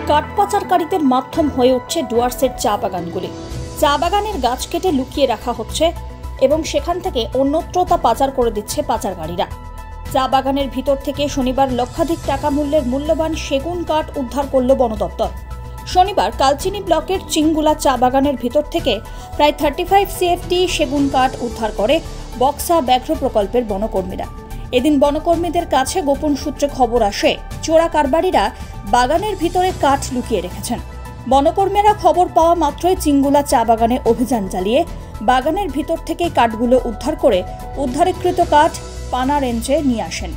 কাঠ পাচারকারীদের মাধ্যম হয়ে উঠছে ডুয়ার্সের চা বাগানগুলি। চা বাগানের গাছ কেটে লুকিয়ে রাখা হচ্ছে এবং সেখান থেকে অন্যত্র তা পাচার করে দিচ্ছে পাচারকারীরা। চা বাগানের ভিতর থেকে শনিবার লক্ষাধিক টাকা মূল্যের মূল্যবান সেগুন কাঠ উদ্ধার করল বন দপ্তর। শনিবার কালচিনি ব্লকের চিঙ্গুলা চা বাগানের ভিতর থেকে প্রায় 35 CFT সেগুন কাঠ উদ্ধার করে বক্সা ব্যাঘ্র প্রকল্পের বনকর্মীরা। এদিন বনকর্মীদের কাছে গোপন সূত্রে খবর আসে চোরা কারবারিরা বাগানের ভিতরে কাঠ লুকিয়ে রেখেছেন। বনকর্মীরা খবর পাওয়া মাত্রই চিঙ্গুলা চা বাগানে অভিযান চালিয়ে বাগানের ভিতর থেকে কাঠগুলো উদ্ধার করে উদ্ধারকৃত কাঠ পানা রেঞ্জে নিয়ে আসেন।